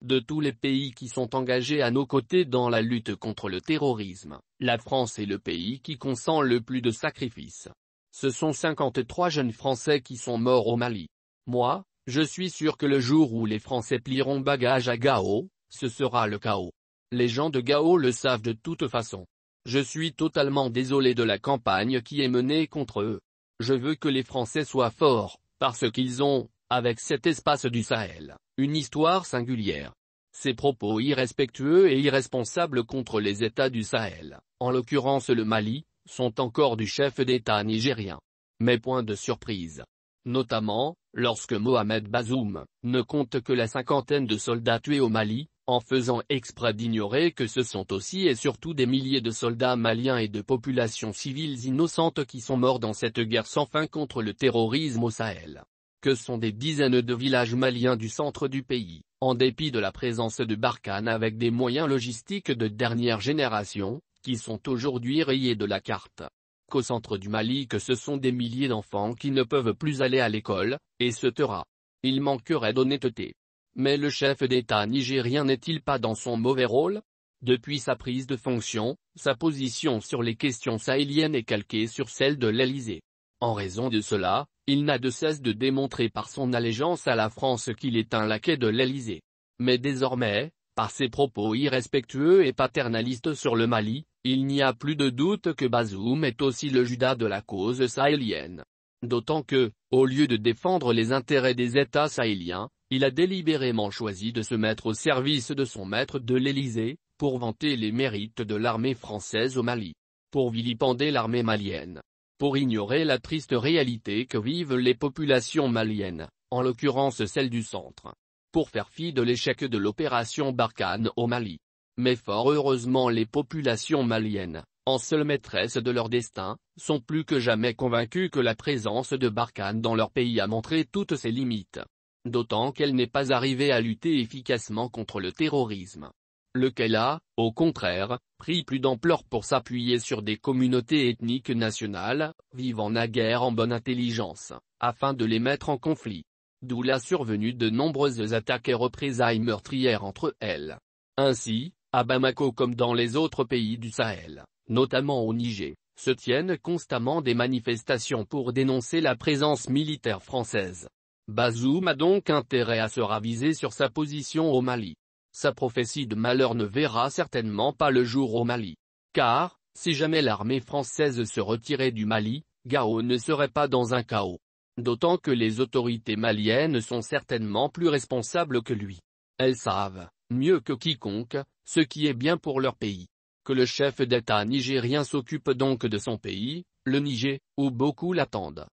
De tous les pays qui sont engagés à nos côtés dans la lutte contre le terrorisme, la France est le pays qui consent le plus de sacrifices. Ce sont 53 jeunes Français qui sont morts au Mali. Moi, je suis sûr que le jour où les Français plieront bagages à Gao, ce sera le chaos. Les gens de Gao le savent de toute façon. Je suis totalement désolé de la campagne qui est menée contre eux. Je veux que les Français soient forts, parce qu'ils ont, avec cet espace du Sahel, une histoire singulière. Ces propos irrespectueux et irresponsables contre les États du Sahel, en l'occurrence le Mali, sont encore du chef d'État nigérien. Mais point de surprise. Notamment, lorsque Mohamed Bazoum ne compte que la cinquantaine de soldats tués au Mali, en faisant exprès d'ignorer que ce sont aussi et surtout des milliers de soldats maliens et de populations civiles innocentes qui sont morts dans cette guerre sans fin contre le terrorisme au Sahel. Que sont des dizaines de villages maliens du centre du pays, en dépit de la présence de Barkhane avec des moyens logistiques de dernière génération, qui sont aujourd'hui rayés de la carte. Qu'au centre du Mali que ce sont des milliers d'enfants qui ne peuvent plus aller à l'école, et se taira. Il manquerait d'honnêteté. Mais le chef d'État nigérien n'est-il pas dans son mauvais rôle? Depuis sa prise de fonction, sa position sur les questions sahéliennes est calquée sur celle de l'Élysée. En raison de cela, il n'a de cesse de démontrer par son allégeance à la France qu'il est un laquais de l'Élysée. Mais désormais, par ses propos irrespectueux et paternalistes sur le Mali, il n'y a plus de doute que Bazoum est aussi le Judas de la cause sahélienne. D'autant que, au lieu de défendre les intérêts des États sahéliens, il a délibérément choisi de se mettre au service de son maître de l'Élysée, pour vanter les mérites de l'armée française au Mali. Pour vilipender l'armée malienne. Pour ignorer la triste réalité que vivent les populations maliennes, en l'occurrence celle du centre. Pour faire fi de l'échec de l'opération Barkhane au Mali. Mais fort heureusement les populations maliennes, en seules maîtresses de leur destin, sont plus que jamais convaincues que la présence de Barkhane dans leur pays a montré toutes ses limites. D'autant qu'elle n'est pas arrivée à lutter efficacement contre le terrorisme. Lequel a, au contraire, pris plus d'ampleur pour s'appuyer sur des communautés ethniques nationales, vivant naguère en bonne intelligence, afin de les mettre en conflit. D'où la survenue de nombreuses attaques et représailles meurtrières entre elles. Ainsi, à Bamako comme dans les autres pays du Sahel, notamment au Niger, se tiennent constamment des manifestations pour dénoncer la présence militaire française. Bazoum a donc intérêt à se raviser sur sa position au Mali. Sa prophétie de malheur ne verra certainement pas le jour au Mali. Car, si jamais l'armée française se retirait du Mali, Gao ne serait pas dans un chaos. D'autant que les autorités maliennes sont certainement plus responsables que lui. Elles savent, mieux que quiconque, ce qui est bien pour leur pays. Que le chef d'État nigérien s'occupe donc de son pays, le Niger, où beaucoup l'attendent.